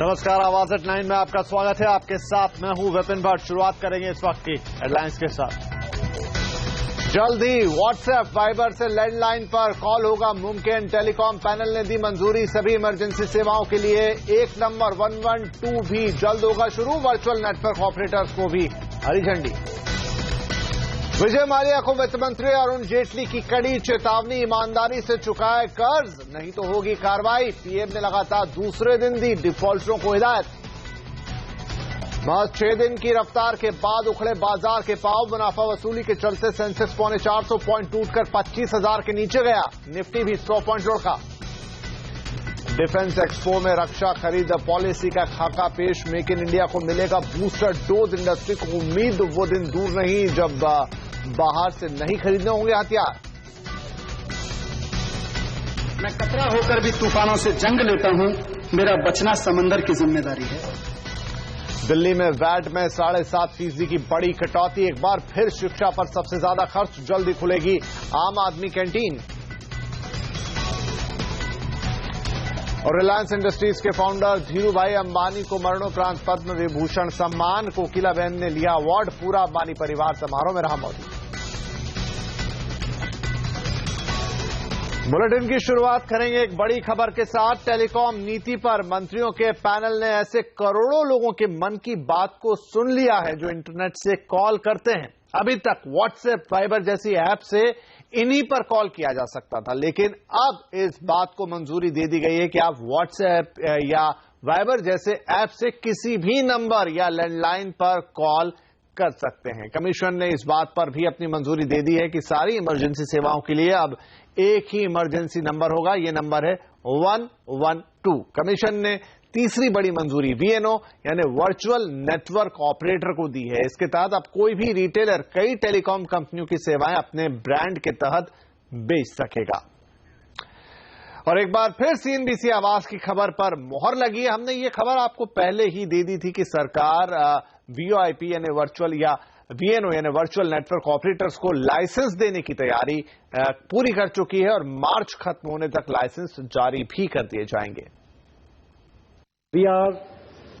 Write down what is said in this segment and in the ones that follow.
नमस्कार, आवाज एट 9 में आपका स्वागत है। आपके साथ मैं हूं विपिन भट्ट। शुरुआत करेंगे इस वक्त की हेडलाइंस के साथ। जल्द ही व्हाट्सएप वाइबर से लैंडलाइन पर कॉल होगा मुमकिन। टेलीकॉम पैनल ने दी मंजूरी। सभी इमरजेंसी सेवाओं के लिए एक नंबर 112 भी जल्द होगा शुरू। वर्चुअल नेटवर्क ऑपरेटर्स को भी हरी झंडी। विजय माल्या को वित्त मंत्री अरुण जेटली की कड़ी चेतावनी। ईमानदारी से चुकाए कर्ज, नहीं तो होगी कार्रवाई। पीएम ने लगातार दूसरे दिन दी डिफॉल्टरों को हिदायत। महज 6 दिन की रफ्तार के बाद उखड़े बाजार के पांव। मुनाफा वसूली के चलते सेंसेक्स 450 पॉइंट टूटकर 25,000 के नीचे गया। निफ्टी भी 100 पॉइंट लुढ़का। डिफेंस एक्सपो में रक्षा खरीद पॉलिसी का खाका पेश। मेक इन इंडिया को मिलेगा बूस्टर डोज। इंडस्ट्री को उम्मीद वो दिन दूर नहीं जब बाहर से नहीं खरीदने होंगे हथियार। मैं कतरा होकर भी तूफानों से जंग लेता हूं। मेरा बचना समंदर की जिम्मेदारी है। दिल्ली में वैट में 7.5% की बड़ी कटौती। एक बार फिर शिक्षा पर सबसे ज्यादा खर्च। जल्दी खुलेगी आम आदमी कैंटीन। और रिलायंस इंडस्ट्रीज के फाउंडर धीरूभाई अंबानी को मरणोपरांत पद्म विभूषण सम्मान। कोकिलाबेन ने लिया अवार्ड। पूरा अंबानी परिवार समारोह में रहा मौजूद। बुलेटिन की शुरुआत करेंगे एक बड़ी खबर के साथ। टेलीकॉम नीति पर मंत्रियों के पैनल ने ऐसे करोड़ों लोगों के मन की बात को सुन लिया है जो इंटरनेट से कॉल करते हैं। अभी तक व्हाट्सएप वाइबर जैसी ऐप से इन्हीं पर कॉल किया जा सकता था, लेकिन अब इस बात को मंजूरी दे दी गई है कि आप व्हाट्सएप या वाइबर जैसे ऐप से किसी भी नंबर या लैंडलाइन पर कॉल कर सकते हैं। कमीशन ने इस बात पर भी अपनी मंजूरी दे दी है कि सारी इमरजेंसी सेवाओं के लिए अब एक ही इमरजेंसी नंबर होगा। यह नंबर है 112। कमीशन ने तीसरी बड़ी मंजूरी वीएनओ यानी वर्चुअल नेटवर्क ऑपरेटर को दी है। इसके तहत अब कोई भी रिटेलर कई टेलीकॉम कंपनियों की सेवाएं अपने ब्रांड के तहत बेच सकेगा। और एक बार फिर सीएनबीसी आवाज की खबर पर मोहर लगी है। हमने ये खबर आपको पहले ही दे दी थी कि सरकार वीओआईपी यानी वर्चुअल या वीएनओ यानी वर्चुअल नेटवर्क ऑपरेटर्स को लाइसेंस देने की तैयारी पूरी कर चुकी है और मार्च खत्म होने तक लाइसेंस जारी भी कर दिए जाएंगे। We are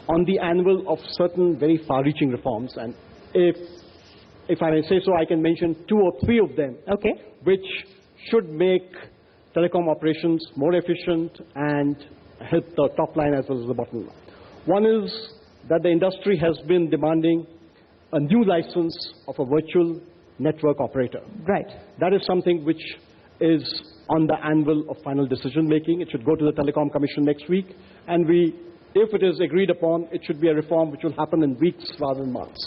on the anvil of certain very far-reaching reforms, and if I may say so, I can mention 2 or 3 of them, okay, which should make telecom operations more efficient and help the top line as well as the bottom line. One is that the industry has been demanding a new license of a virtual network operator. Right. That is something which is on the anvil of final decision making. It should go to the Telecom Commission next week, and if it is agreed upon, it should be a reform which will happen in weeks rather than months.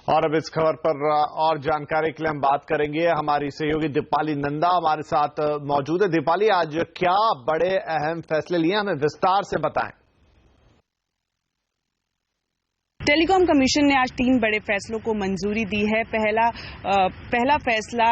और अब इस खबर पर और जानकारी के लिए हम बात करेंगे। हमारी सहयोगी दीपाली नंदा हमारे साथ मौजूद है। दीपाली, आज क्या बड़े अहम फैसले लिए, हमें विस्तार से बताएं। टेलीकॉम कमीशन ने आज 3 बड़े फैसलों को मंजूरी दी है। पहला फैसला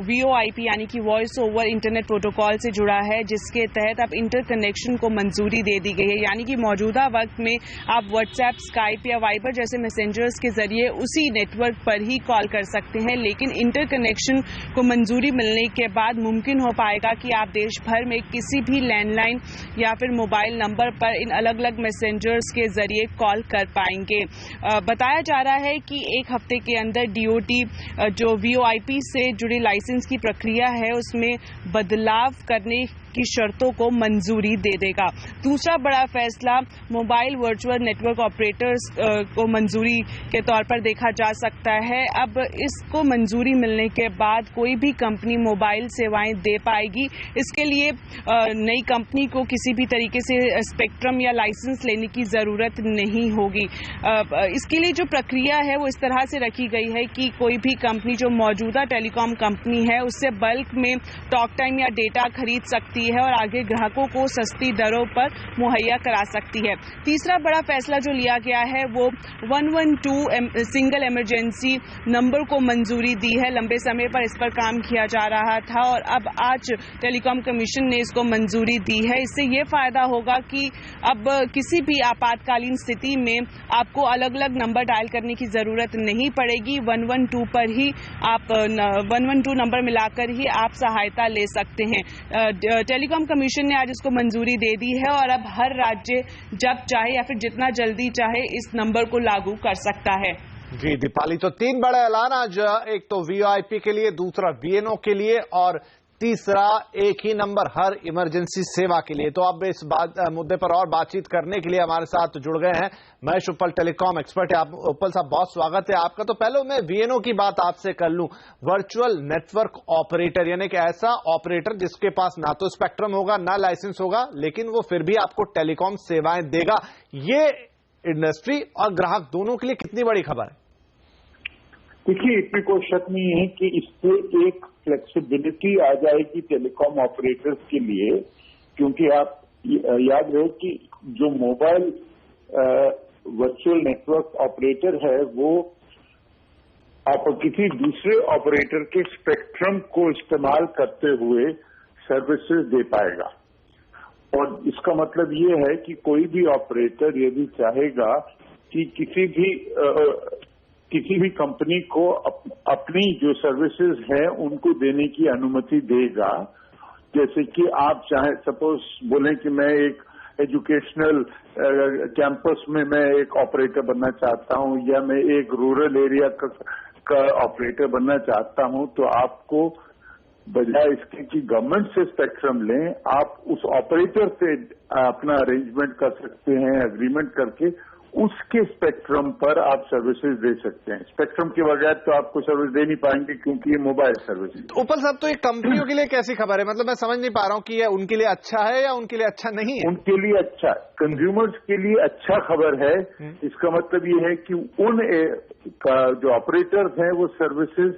वीओआईपी यानी कि वॉइस ओवर इंटरनेट प्रोटोकॉल से जुड़ा है, जिसके तहत अब इंटरकनेक्शन को मंजूरी दे दी गई है। यानी कि मौजूदा वक्त में आप व्हाट्सएप, स्काइप या वाइबर जैसे मैसेंजर्स के जरिए उसी नेटवर्क पर ही कॉल कर सकते हैं, लेकिन इंटरकनेक्शन को मंजूरी मिलने के बाद मुमकिन हो पाएगा कि आप देश भर में किसी भी लैंडलाइन या फिर मोबाइल नंबर पर इन अलग अलग मैसेंजर्स के जरिए कॉल कर पाएंगे। बताया जा रहा है कि 1 हफ्ते के अंदर डीओटी जो वीओआईपी से जुड़ी लाइसेंस की प्रक्रिया है उसमें बदलाव करने की शर्तों को मंजूरी दे देगा। दूसरा बड़ा फैसला मोबाइल वर्चुअल नेटवर्क ऑपरेटर्स को मंजूरी के तौर पर देखा जा सकता है। अब इसको मंजूरी मिलने के बाद कोई भी कंपनी मोबाइल सेवाएं दे पाएगी। इसके लिए नई कंपनी को किसी भी तरीके से स्पेक्ट्रम या लाइसेंस लेने की जरूरत नहीं होगी। इसके लिए जो प्रक्रिया है वो इस तरह से रखी गई है कि कोई भी कंपनी जो मौजूदा टेलीकॉम कंपनी है उससे बल्क में टॉक टाइम या डेटा खरीद सकती है और आगे ग्राहकों को सस्ती दरों पर मुहैया करा सकती है। तीसरा बड़ा फैसला जो लिया गया है वो 112 सिंगल इमरजेंसी नंबर को मंजूरी दी है। लंबे समय पर इस पर काम किया जा रहा था और अब आज टेलीकॉम कमीशन ने इसको मंजूरी दी है। इससे ये फायदा होगा कि अब किसी भी आपातकालीन स्थिति में आपको अलग अलग नंबर डायल करने की जरूरत नहीं पड़ेगी। 112 पर ही आप 112 नंबर मिलाकर ही आप सहायता ले सकते हैं। टेलीकॉम कमीशन ने आज इसको मंजूरी दे दी है और अब हर राज्य जब चाहे या फिर जितना जल्दी चाहे इस नंबर को लागू कर सकता है। जी दीपाली, तो 3 बड़े ऐलान आज, एक तो वीओआईपी के लिए, दूसरा वीएनओ के लिए और तीसरा एक ही नंबर हर इमरजेंसी सेवा के लिए। तो अब इस मुद्दे पर और बातचीत करने के लिए हमारे साथ जुड़ गए हैं महेश उप्पल, टेलीकॉम एक्सपर्ट है। आप उप्पल साहब, बहुत स्वागत है आपका। तो पहले मैं वीएनओ की बात आपसे कर लूं, वर्चुअल नेटवर्क ऑपरेटर, यानी कि ऐसा ऑपरेटर जिसके पास ना तो स्पेक्ट्रम होगा ना लाइसेंस होगा, लेकिन वो फिर भी आपको टेलीकॉम सेवाएं देगा। ये इंडस्ट्री और ग्राहक दोनों के लिए कितनी बड़ी खबर है? देखिए, इसमें कोई शक नहीं है कि इससे एक फ्लेक्सिबिलिटी आ जाएगी टेलीकॉम ऑपरेटर्स के लिए, क्योंकि आप याद रहे कि जो मोबाइल वर्चुअल नेटवर्क ऑपरेटर है वो आप किसी दूसरे ऑपरेटर के स्पेक्ट्रम को इस्तेमाल करते हुए सर्विसेज दे पाएगा। और इसका मतलब ये है कि कोई भी ऑपरेटर यदि चाहेगा कि किसी भी कंपनी को अपनी जो सर्विसेज है उनको देने की अनुमति देगा। जैसे कि आप चाहे सपोज बोलें कि मैं एक एजुकेशनल कैंपस में मैं एक ऑपरेटर बनना चाहता हूं या मैं एक रूरल एरिया का ऑपरेटर बनना चाहता हूं, तो आपको बजाय इसके कि गवर्नमेंट से स्पेक्ट्रम लें, आप उस ऑपरेटर से अपना अरेंजमेंट कर सकते हैं, एग्रीमेंट करके उसके स्पेक्ट्रम पर आप सर्विसेज दे सकते हैं। स्पेक्ट्रम के बगैर तो आपको सर्विस दे नहीं पाएंगे क्योंकि ये मोबाइल सर्विस है। उप्पल साहब, तो ये कंपनियों के लिए कैसी खबर है? मतलब मैं समझ नहीं पा रहा हूँ कि ये उनके लिए अच्छा है या उनके लिए अच्छा नहीं है। उनके लिए अच्छा, कंज्यूमर्स के लिए अच्छा खबर है। इसका मतलब ये है कि जो ऑपरेटर्स हैं वो सर्विसेज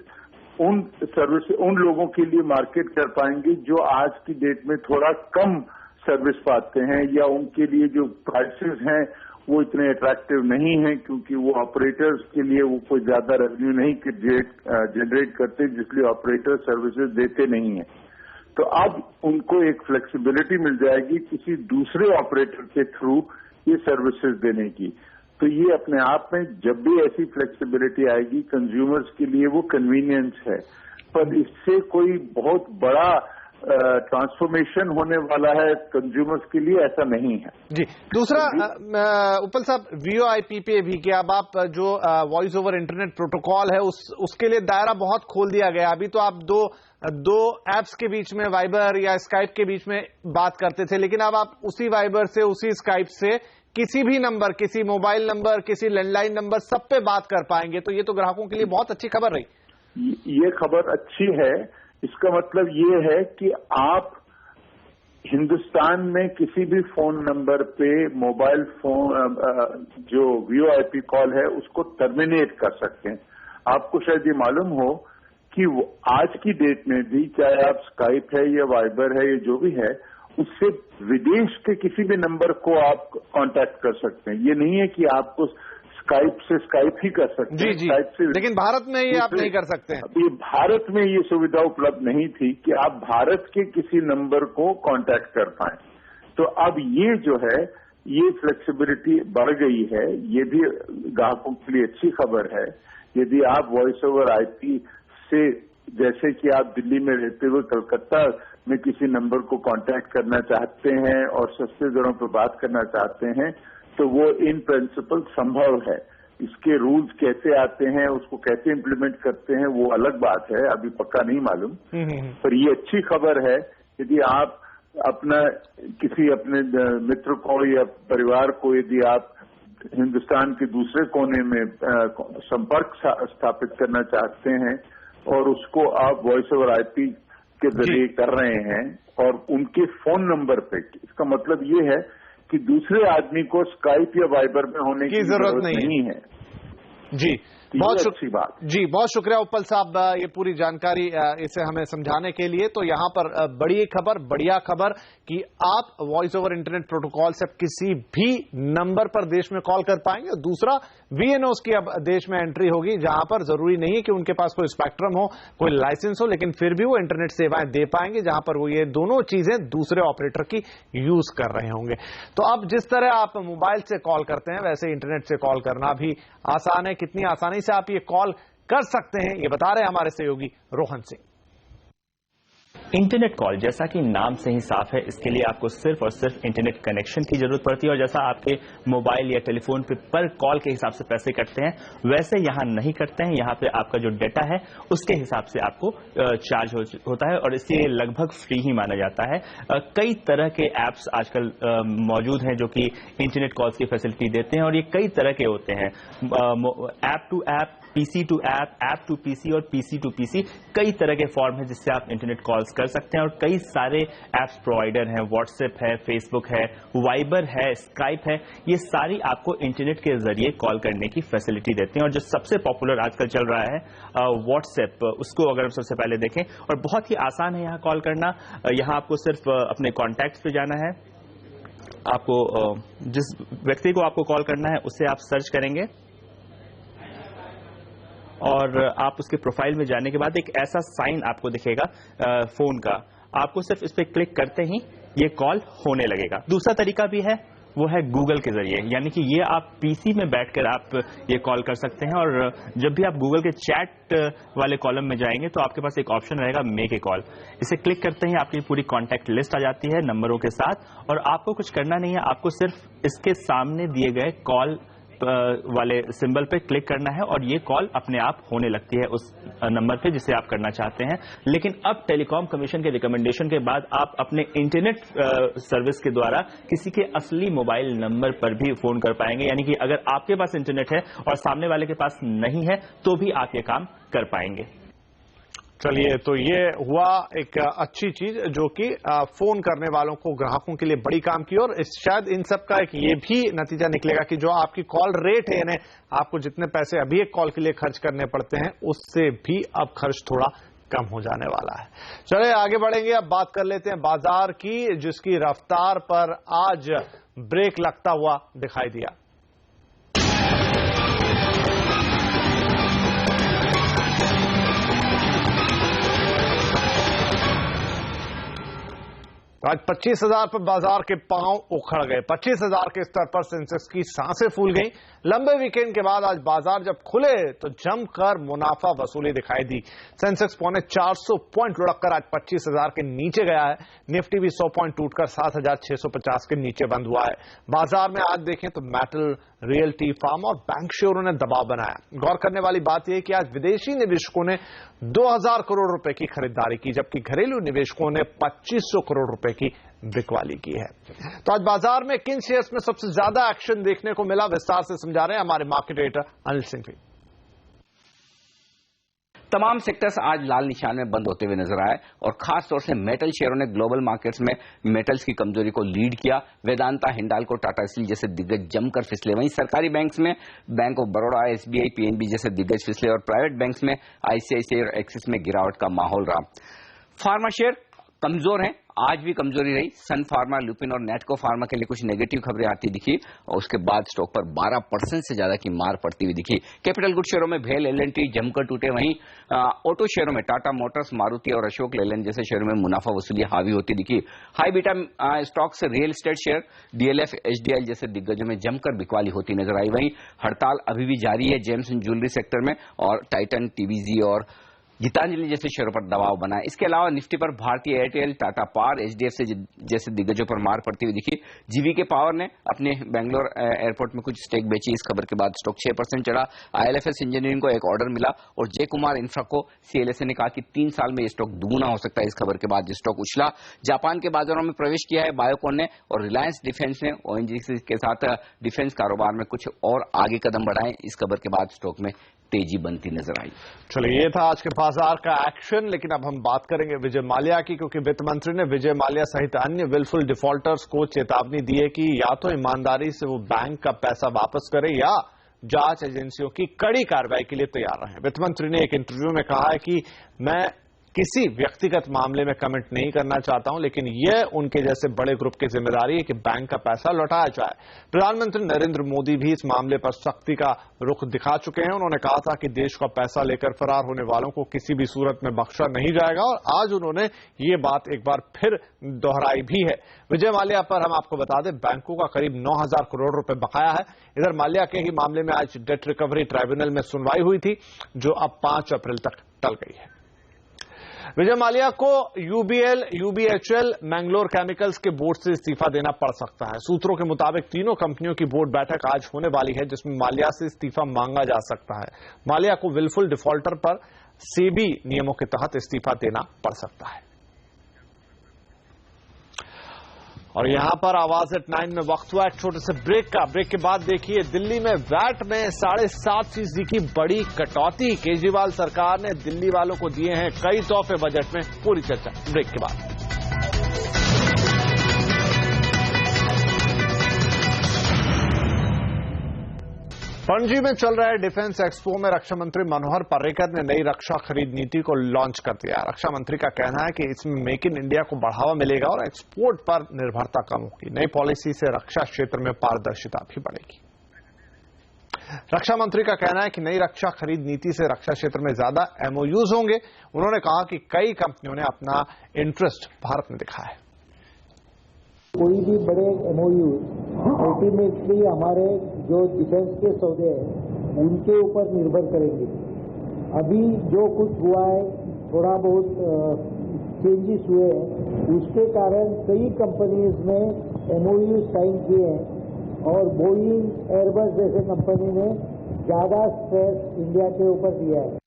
उन लोगों के लिए मार्केट कर पाएंगे जो आज की डेट में थोड़ा कम सर्विस पाते हैं, या उनके लिए जो प्राइसेस हैं वो इतने अट्रैक्टिव नहीं है, क्योंकि वो ऑपरेटर्स के लिए वो कोई ज्यादा रेवेन्यू नहीं जनरेट करते, जिसलिए ऑपरेटर सर्विसेज देते नहीं है। तो अब उनको एक फ्लेक्सिबिलिटी मिल जाएगी किसी दूसरे ऑपरेटर के थ्रू ये सर्विसेज देने की। तो ये अपने आप में जब भी ऐसी फ्लेक्सिबिलिटी आएगी कंज्यूमर्स के लिए वो कन्वीनियंस है, पर इससे कोई बहुत बड़ा ट्रांसफॉर्मेशन होने वाला है कंज्यूमर्स के लिए, ऐसा नहीं है। जी, दूसरा उप्पल साहब, वीओआईपी पे भी कि अब आप जो वॉइस ओवर इंटरनेट प्रोटोकॉल है उसके लिए दायरा बहुत खोल दिया गया। अभी तो आप दो एप्स के बीच में, वाइबर या स्काइप के बीच में बात करते थे, लेकिन अब आप उसी वाइबर से, उसी स्काइप से किसी भी नंबर, किसी मोबाइल नंबर, किसी लैंडलाइन नंबर, सब पे बात कर पाएंगे। तो ये तो ग्राहकों के लिए बहुत अच्छी खबर रही। ये खबर अच्छी है। इसका मतलब ये है कि आप हिंदुस्तान में किसी भी फोन नंबर पे मोबाइल फोन जो वीओआईपी कॉल है उसको टर्मिनेट कर सकते हैं। आपको शायद ये मालूम हो कि आज की डेट में भी, चाहे आप स्काइप है या वाइबर है या जो भी है, उससे विदेश के किसी भी नंबर को आप कांटेक्ट कर सकते हैं। ये नहीं है कि आपको स्काइप से स्काइप ही कर सकते हैं। जी, जी। लेकिन भारत में ये आप नहीं कर सकते हैं। ये भारत में ये सुविधा उपलब्ध नहीं थी कि आप भारत के किसी नंबर को कांटेक्ट कर पाएं। तो अब ये जो है, ये फ्लेक्सिबिलिटी बढ़ गई है। ये भी ग्राहकों के लिए अच्छी खबर है। यदि आप वॉइस ओवर आईपी से, जैसे कि आप दिल्ली में रहते हुए कलकत्ता में किसी नंबर को कांटेक्ट करना चाहते हैं और सस्ते दरों पर बात करना चाहते हैं, तो वो इन प्रिंसिपल संभव है। इसके रूल्स कैसे आते हैं, उसको कैसे इम्प्लीमेंट करते हैं, वो अलग बात है, अभी पक्का नहीं मालूम। पर ये अच्छी खबर है। यदि आप किसी अपने मित्र को या परिवार को यदि आप हिंदुस्तान के दूसरे कोने में संपर्क स्थापित करना चाहते हैं और उसको आप वॉइस ओवर आईपी के जरिए कर रहे हैं और उनके फोन नंबर पे, इसका मतलब ये है कि दूसरे आदमी को स्काइप या वाइबर में होने की जरूरत नहीं है। जी, बहुत अच्छी बात। जी, बहुत शुक्रिया उप्पल साहब, ये पूरी जानकारी इसे हमें समझाने के लिए। तो यहां पर बड़ी खबर, बढ़िया खबर कि आप वॉइस ओवर इंटरनेट प्रोटोकॉल से किसी भी नंबर पर देश में कॉल कर पाएंगे। और दूसरा, वीएनओस की अब देश में एंट्री होगी, जहां पर जरूरी नहीं है कि उनके पास कोई स्पेक्ट्रम हो, कोई लाइसेंस हो, लेकिन फिर भी वो इंटरनेट सेवाएं दे पाएंगे, जहां पर वो ये दोनों चीजें दूसरे ऑपरेटर की यूज कर रहे होंगे। तो अब जिस तरह आप मोबाइल से कॉल करते हैं, वैसे इंटरनेट से कॉल करना भी आसान है। कितनी आसानी से आप ये कॉल कर सकते हैं, ये बता रहे हैं हमारे सहयोगी रोहन सिंह। इंटरनेट कॉल जैसा कि नाम से ही साफ है, इसके लिए आपको सिर्फ और सिर्फ इंटरनेट कनेक्शन की जरूरत पड़ती है और जैसा आपके मोबाइल या टेलीफोन पर कॉल के हिसाब से पैसे कटते हैं वैसे यहां नहीं कटते हैं। यहां पे आपका जो डेटा है उसके हिसाब से आपको चार्ज होता है और इसलिए लगभग फ्री ही माना जाता है। कई तरह के एप्स आजकल मौजूद हैं जो कि इंटरनेट कॉल्स की फैसिलिटी देते हैं और ये कई तरह के होते हैं, app to app, PC to app to PC और पीसी टू पीसी, कई तरह के फॉर्म है जिससे आप इंटरनेट कॉल्स कर सकते हैं और कई सारे एप्स प्रोवाइडर हैं, व्हाट्सएप है, फेसबुक है, वाइबर है, स्काइप है, ये सारी आपको इंटरनेट के जरिए कॉल करने की फैसिलिटी देते हैं। और जो सबसे पॉपुलर आजकल चल रहा है व्हाट्सएप, उसको अगर हम सबसे पहले देखें, और बहुत ही आसान है यहाँ कॉल करना। यहाँ आपको सिर्फ अपने कॉन्टैक्ट्स पे जाना है, आपको जिस व्यक्ति को आपको कॉल करना है उससे आप सर्च करेंगे और आप उसके प्रोफाइल में जाने के बाद एक ऐसा साइन आपको दिखेगा फोन का, आपको सिर्फ इस पर क्लिक करते ही ये कॉल होने लगेगा। दूसरा तरीका भी है, वो है गूगल के जरिए, यानी कि ये आप पीसी में बैठकर आप ये कॉल कर सकते हैं और जब भी आप गूगल के चैट वाले कॉलम में जाएंगे तो आपके पास एक ऑप्शन रहेगा मेक ए कॉल। इसे क्लिक करते ही आपकी पूरी कॉन्टैक्ट लिस्ट आ जाती है नंबरों के साथ और आपको कुछ करना नहीं है, आपको सिर्फ इसके सामने दिए गए कॉल वाले सिंबल पे क्लिक करना है और ये कॉल अपने आप होने लगती है उस नंबर पे जिसे आप करना चाहते हैं। लेकिन अब टेलीकॉम कमीशन के रिकमेंडेशन के बाद आप अपने इंटरनेट सर्विस के द्वारा किसी के असली मोबाइल नंबर पर भी फोन कर पाएंगे, यानी कि अगर आपके पास इंटरनेट है और सामने वाले के पास नहीं है तो भी आप ये काम कर पाएंगे। चलिए, तो ये हुआ एक अच्छी चीज जो कि फोन करने वालों को, ग्राहकों के लिए बड़ी काम की और शायद इन सब का एक ये भी नतीजा निकलेगा कि जो आपकी कॉल रेट है, यानी आपको जितने पैसे अभी एक कॉल के लिए खर्च करने पड़ते हैं उससे भी अब खर्च थोड़ा कम हो जाने वाला है। चलिए आगे बढ़ेंगे, अब बात कर लेते हैं बाजार की, जिसकी रफ्तार पर आज ब्रेक लगता हुआ दिखाई दिया। आज 25,000 पर बाजार के पांव उखड़ गए। 25,000 के स्तर पर सेंसेक्स की सांसें फूल गईं। लंबे वीकेंड के बाद आज बाजार जब खुले तो जमकर मुनाफा वसूली दिखाई दी। सेंसेक्स पौने 400 पॉइंट लुढ़ककर आज 25,000 के नीचे गया है। निफ्टी भी 100 पॉइंट टूटकर 7,650 के नीचे बंद हुआ है। बाजार में आज देखें तो मेटल, रियल्टी, फार्मा और बैंक शेयरों ने दबाव बनाया। गौर करने वाली बात यह कि आज विदेशी निवेशकों ने 2,000 करोड़ रुपए की खरीदारी की, जबकि घरेलू निवेशकों ने 2,500 करोड़ रुपए की बिकवाली की है। तो आज बाजार में किन शेयर्स में सबसे ज्यादा एक्शन देखने को मिला, विस्तार से समझा रहे हैं हमारे मार्केट एडिटर अनिल सिंह भी। तमाम सेक्टर्स आज लाल निशान में बंद होते हुए नजर आए और खास तौर से मेटल शेयरों ने ग्लोबल मार्केट्स में मेटल्स की कमजोरी को लीड किया। वेदांता, हिंडाल्को, टाटा स्टील जैसे दिग्गज जमकर फिसले। वहीं सरकारी बैंक्स में bank of Baroda, SBI, PNB जैसे दिग्गज फिसले और प्राइवेट बैंक्स में आईसीआईसीआई और एक्सिस में गिरावट का माहौल रहा। फार्मा शेयर कमजोर हैं, आज भी कमजोरी रही। सन फार्मा, लुपिन और नेटको फार्मा के लिए कुछ नेगेटिव खबरें आती दिखी और उसके बाद स्टॉक पर 12% से ज्यादा की मार पड़ती हुई दिखी। कैपिटल गुड शेयरों में भेल, एल&टी जमकर टूटे। वहीं ऑटो शेयरों में टाटा मोटर्स, मारुति और अशोक लेलैंड जैसे शेयरों में मुनाफा वसूली हावी होती दिखी। High beta stocks, real estate share, DLF, HDL जैसे दिग्गजों में जमकर बिकवाली होती नजर आई। वहीं हड़ताल अभी भी जारी है जेम्स एंड ज्वेलरी सेक्टर में और टाइटन, टीवीजी और गीतांजलि जैसे शेयरों पर दबाव बना है। इसके अलावा निफ्टी पर भारतीय एयरटेल, टाटा पावर, एचडीएफसी जैसे दिग्गजों पर मार पड़ती हुई दिखी। जीवीके पावर ने अपने बेंगलोर एयरपोर्ट में कुछ स्टेक बेची। इस खबर के बाद स्टॉक 6% चढ़ा। आईएलएफएस इंजीनियरिंग को एक ऑर्डर मिला और जे कुमार इंफ्रा को सीएलएसए ने कहा कि 3 साल में ये स्टॉक दुगुना हो सकता है। इस खबर के बाद स्टॉक उछला। जापान के बाजारों में प्रवेश किया है बायोकॉन ने और रिलायंस डिफेंस ने ओएनजीसी के साथ डिफेंस कारोबार में कुछ और आगे कदम बढ़ाए। इस खबर के बाद स्टॉक में तेजी बनती नजर आई। चलिए, ये था आज के बाजार का एक्शन। लेकिन अब हम बात करेंगे विजय माल्या की, क्योंकि वित्त मंत्री ने विजय माल्या सहित अन्य विलफुल डिफॉल्टर्स को चेतावनी दी है कि या तो ईमानदारी से वो बैंक का पैसा वापस करे या जांच एजेंसियों की कड़ी कार्रवाई के लिए तैयार रहें। वित्त मंत्री ने एक इंटरव्यू में कहा है कि मैं किसी व्यक्तिगत मामले में कमेंट नहीं करना चाहता हूं, लेकिन यह उनके जैसे बड़े ग्रुप की जिम्मेदारी है कि बैंक का पैसा लौटाया जाए। प्रधानमंत्री नरेंद्र मोदी भी इस मामले पर सख्ती का रुख दिखा चुके हैं। उन्होंने कहा था कि देश का पैसा लेकर फरार होने वालों को किसी भी सूरत में बख्शा नहीं जाएगा और आज उन्होंने ये बात एक बार फिर दोहराई भी है। विजय माल्या पर हम आपको बता दें, बैंकों का करीब 9,000 करोड़ रुपए बकाया है। इधर माल्या के ही मामले में आज डेट रिकवरी ट्राइब्यूनल में सुनवाई हुई थी, जो अब 5 अप्रैल तक टल गई है। विजय माल्या को यूबीएल, यूबीएचएल, मैंगलोर केमिकल्स के बोर्ड से इस्तीफा देना पड़ सकता है। सूत्रों के मुताबिक तीनों कंपनियों की बोर्ड बैठक आज होने वाली है, जिसमें माल्या से इस्तीफा मांगा जा सकता है। माल्या को विलफुल डिफॉल्टर पर सेबी नियमों के तहत इस्तीफा देना पड़ सकता है। और यहां पर आवाज एट 9 में वक्त हुआ एक छोटे से ब्रेक का। ब्रेक के बाद देखिए, दिल्ली में वैट में 7.5% की बड़ी कटौती। केजरीवाल सरकार ने दिल्ली वालों को दिए हैं कई तोहफे। बजट में पूरी चर्चा ब्रेक के बाद। पणजी में चल रहे डिफेंस एक्सपो में रक्षा मंत्री मनोहर पर्रिकर ने नई रक्षा खरीद नीति को लॉन्च कर दिया। रक्षा मंत्री का कहना है कि इसमें मेक इन इंडिया को बढ़ावा मिलेगा और एक्सपोर्ट पर निर्भरता कम होगी। नई पॉलिसी से रक्षा क्षेत्र में पारदर्शिता भी बढ़ेगी। रक्षा मंत्री का कहना है कि नई रक्षा खरीद नीति से रक्षा क्षेत्र में ज्यादा एमओयूज होंगे। उन्होंने कहा कि कई कंपनियों ने अपना इंटरेस्ट भारत में दिखाया है। कोई भी बड़े एमओयू अल्टीमेटली हमारे जो डिफेंस के सौदे हैं उनके ऊपर निर्भर करेंगे। अभी जो कुछ हुआ है, थोड़ा बहुत चेंजेस हुए हैं, उसके कारण कई कंपनीज ने एमओयू साइन किए हैं और बोइंग, एयरबस जैसे कंपनी ने ज्यादा स्ट्रेस इंडिया के ऊपर दिया है।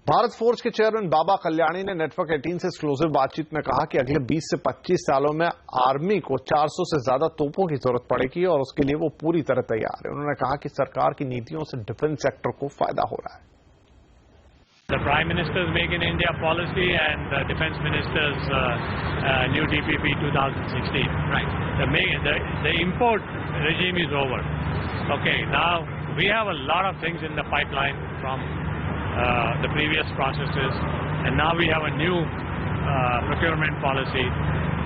भारत फोर्स के चेयरमैन बाबा कल्याणी ने नेटवर्क 18 से एक्सक्लूसिव बातचीत में कहा कि अगले 20 से 25 सालों में आर्मी को 400 से ज्यादा तोपों की जरूरत पड़ेगी और उसके लिए वो पूरी तरह तैयार है। उन्होंने कहा कि सरकार की नीतियों से डिफेंस सेक्टर को फायदा हो रहा है। The Prime Minister's Make in India policy and the Defense Minister's new DPP 2016. Right. The import regime is over. Okay, now we have a lot of things in the pipeline from the previous processes, and now we have a new procurement policy.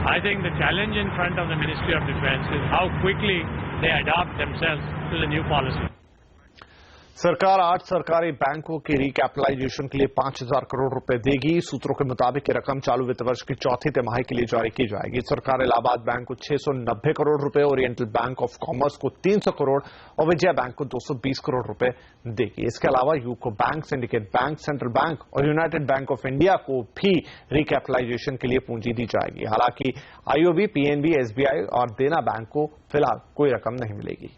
I think the challenge in front of the Ministry of Defense is how quickly they adapt themselves to the new policy. सरकार 8 सरकारी बैंकों की recapitalisation के लिए 5,000 करोड़ रुपए देगी। सूत्रों के मुताबिक ये रकम चालू वित्त वर्ष की चौथी तिमाही के लिए जारी की जाएगी। सरकार इलाहाबाद बैंक को 690 करोड़ रुपए, ओरिएंटल बैंक ऑफ कॉमर्स को 300 करोड़ और विजया बैंक को 220 करोड़ रुपए देगी। इसके अलावा UCO bank, syndicate bank, central bank और यूनाइटेड बैंक ऑफ इंडिया को भी रिकैपिटलाइजेशन के लिए पूंजी दी जाएगी। हालांकि आईओबी, पीएनबी, एसबीआई और देना बैंक को फिलहाल कोई रकम नहीं मिलेगी।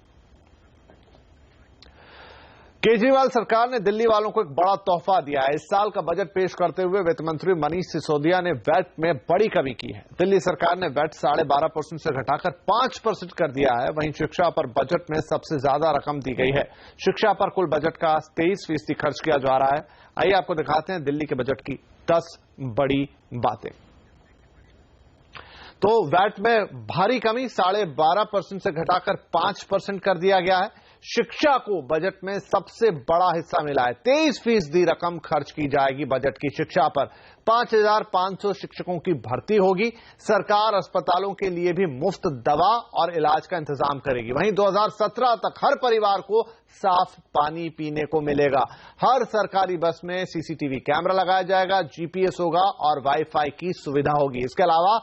केजरीवाल सरकार ने दिल्ली वालों को एक बड़ा तोहफा दिया है। इस साल का बजट पेश करते हुए वित्त मंत्री मनीष सिसोदिया ने वैट में बड़ी कमी की है। दिल्ली सरकार ने वैट 12.5% से घटाकर 5% कर दिया है। वहीं शिक्षा पर बजट में सबसे ज्यादा रकम दी गई है। शिक्षा पर कुल बजट का 23% खर्च किया जा रहा है। आइए आपको दिखाते हैं दिल्ली के बजट की 10 बड़ी बातें। तो वैट में भारी कमी 12.5% से घटाकर 5% कर दिया गया है। शिक्षा को बजट में सबसे बड़ा हिस्सा मिला है। 23% रकम खर्च की जाएगी बजट की शिक्षा पर। 5,500 शिक्षकों की भर्ती होगी। सरकार अस्पतालों के लिए भी मुफ्त दवा और इलाज का इंतजाम करेगी। वहीं 2017 तक हर परिवार को साफ पानी पीने को मिलेगा। हर सरकारी बस में सीसीटीवी कैमरा लगाया जाएगा, जीपीएस होगा और वाईफाई की सुविधा होगी। इसके अलावा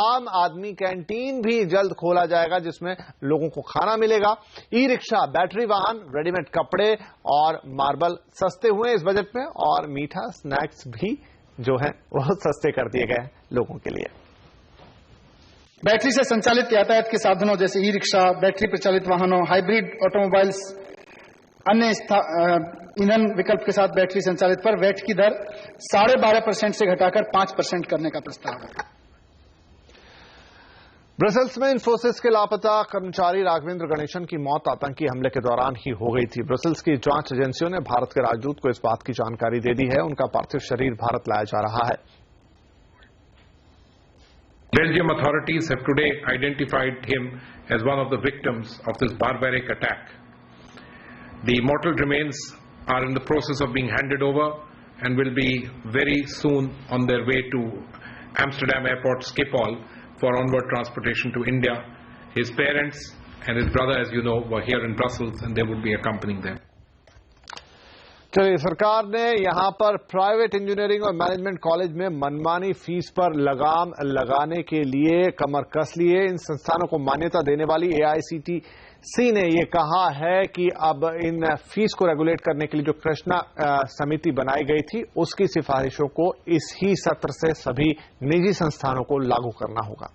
आम आदमी कैंटीन भी जल्द खोला जाएगा, जिसमें लोगों को खाना मिलेगा। ई रिक्शा, बैटरी वाहन, रेडीमेड कपड़े और मार्बल सस्ते हुए इस बजट में और मीठा स्नैक्स भी जो है वो सस्ते कर दिए गए लोगों के लिए। बैटरी से संचालित यातायात के साधनों जैसे ई रिक्शा, बैटरी पर चालित वाहनों, हाइब्रिड ऑटोमोबाइल्स, अन्य ईंधन विकल्प के साथ बैटरी संचालित पर वैट की दर 12.5% से घटाकर 5% करने का प्रस्ताव है। ब्रसेल्स में इन्फोसिस के लापता कर्मचारी राघवेंद्र गणेशन की मौत आतंकी हमले के दौरान ही हो गई थी। ब्रसेल्स की जांच एजेंसियों ने भारत के राजदूत को इस बात की जानकारी दे दी है। उनका पार्थिव शरीर भारत लाया जा रहा है। Belgium authorities have today identified him as one of the victims of this barbaric attack. The mortal remains are in the process of being handed over and will be very soon on their way to Amsterdam Airport Schiphol for onward transportation to India. His parents and his brother, as you know, were here in Brussels and they would be accompanying them. चलिए, सरकार ने यहां पर private engineering और management college में मनमानी fees पर लगाम लगाने के लिए कमर कस ली है। इन संस्थानों को मान्यता देने वाली सी ने ये कहा है कि अब इन फीस को रेगुलेट करने के लिए जो कृष्णा समिति बनाई गई थी उसकी सिफारिशों को इस ही सत्र से सभी निजी संस्थानों को लागू करना होगा।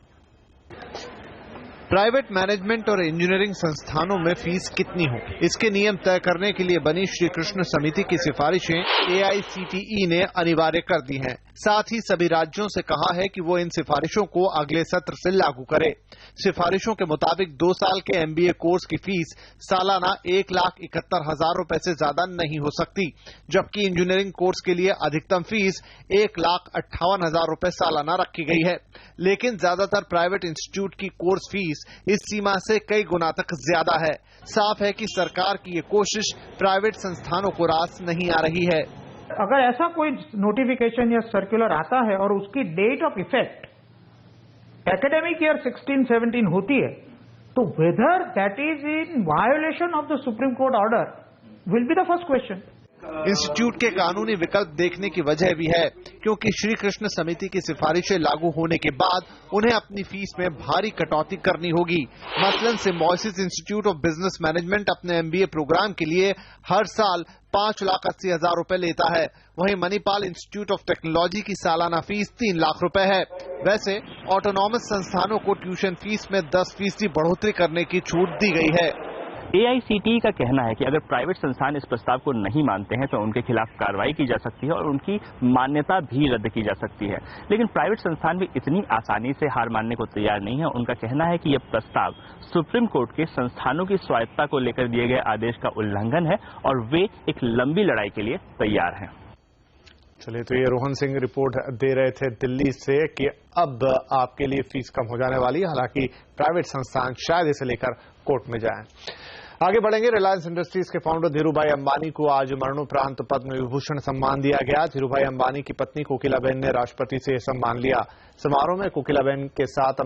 प्राइवेट मैनेजमेंट और इंजीनियरिंग संस्थानों में फीस कितनी हो, इसके नियम तय करने के लिए बनी श्री कृष्ण समिति की सिफारिशें AICTE ने अनिवार्य कर दी हैं। साथ ही सभी राज्यों से कहा है कि वो इन सिफारिशों को अगले सत्र से लागू करे। सिफारिशों के मुताबिक 2 साल के MBA कोर्स की फीस सालाना 1,71,000 रुपए से ज्यादा नहीं हो सकती, जबकि इंजीनियरिंग कोर्स के लिए अधिकतम फीस 1,58,000 रुपए सालाना रखी गई है। लेकिन ज्यादातर प्राइवेट इंस्टीट्यूट की कोर्स फीस इस सीमा से कई गुना तक ज्यादा है। साफ है कि सरकार की ये कोशिश प्राइवेट संस्थानों को रास नहीं आ रही है। अगर ऐसा कोई नोटिफिकेशन या सर्कुलर आता है और उसकी date of effect academic year 16-17 होती है, तो whether that is in violation of the supreme court order will be the first question. Institute के कानूनी विकल्प देखने की वजह भी है, क्योंकि श्री कृष्ण समिति की सिफारिशें लागू होने के बाद उन्हें अपनी फीस में भारी कटौती करनी होगी। मसलन symbiosis institute of business management अपने MBA प्रोग्राम के लिए हर साल 5,80,000 रुपए लेता है। वहीं मणिपाल इंस्टीट्यूट ऑफ टेक्नोलॉजी की सालाना फीस 3 लाख रुपए है। वैसे ऑटोनॉमस संस्थानों को ट्यूशन फीस में 10% बढ़ोतरी करने की छूट दी गई है। AICTE का कहना है कि अगर प्राइवेट संस्थान इस प्रस्ताव को नहीं मानते हैं तो उनके खिलाफ कार्रवाई की जा सकती है और उनकी मान्यता भी रद्द की जा सकती है। लेकिन प्राइवेट संस्थान भी इतनी आसानी से हार मानने को तैयार नहीं है। उनका कहना है कि यह प्रस्ताव सुप्रीम कोर्ट के संस्थानों की स्वायत्तता को लेकर दिए गए आदेश का उल्लंघन है और वे एक लंबी लड़ाई के लिए तैयार हैं। चलिए, तो ये रोहन सिंह रिपोर्ट दे रहे थे दिल्ली से कि अब आपके लिए फीस कम हो जाने वाली है। हालांकि प्राइवेट संस्थान शायद इसे लेकर कोर्ट में जाएं। आगे बढ़ेंगे। रिलायंस इंडस्ट्रीज के फाउंडर धीरूभाई अंबानी को आज मरणोपरांत पद्म विभूषण सम्मान दिया गया। धीरूभाई अंबानी की पत्नी कोकिलाबेन ने राष्ट्रपति से सम्मान लिया। समारोह में कोकिलाबेन के साथ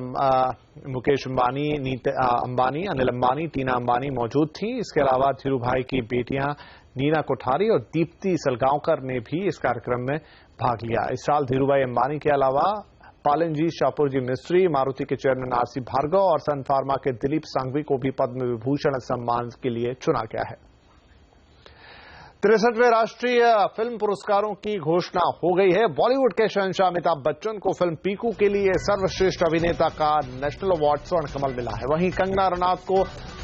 मुकेश अंबानी, अंबानी, अनिल अंबानी, टीना अंबानी मौजूद थी। इसके अलावा धीरूभाई की बेटियां नीना कोठारी और दीप्ति सलगांवकर ने भी इस कार्यक्रम में भाग लिया। इस साल धीरूभाई अंबानी के अलावा पालनजी शाहपुरजी मिस्त्री, मारुति के चेयरमैन RC भार्गव और सन फार्मा के दिलीप सांघवी को भी पद्म विभूषण सम्मान के लिए चुना गया है। 63वें राष्ट्रीय फिल्म पुरस्कारों की घोषणा हो गई है। बॉलीवुड के शहंशाह अमिताभ बच्चन को फिल्म पीकू के लिए सर्वश्रेष्ठ अभिनेता का नेशनल अवार्ड स्वर्ण कमल मिला है। वहीं कंगना रनौत को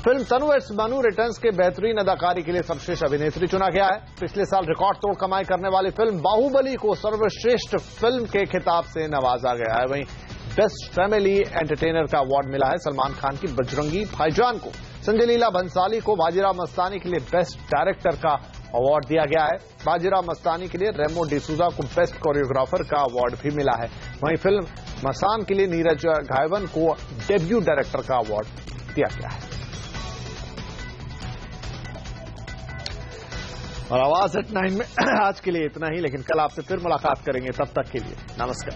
फिल्म तनु रिटर्न्स के बेहतरीन अदाकारी के लिए सर्वश्रेष्ठ अभिनेत्री चुना गया है। पिछले साल रिकॉर्ड तोड़ कमाई करने वाली फिल्म बाहुबली को सर्वश्रेष्ठ फिल्म के खिताब से नवाजा गया है। वहीं बेस्ट फैमिली एंटरटेनर का अवार्ड मिला है सलमान खान की बजरंगी भाईजान को। संजय लीला भंसाली को बाजीराव मस्तानी के लिए बेस्ट डायरेक्टर का अवार्ड दिया गया है। बाजीराव मस्तानी के लिए रेमो डिसूजा को बेस्ट कोरियोग्राफर का अवार्ड भी मिला है। वहीं फिल्म मसान के लिए नीरज घायवन को डेब्यू डायरेक्टर का अवार्ड दिया गया है। और आवाज एट 9 में आज के लिए इतना ही, लेकिन कल आपसे फिर मुलाकात करेंगे। तब तक के लिए नमस्कार।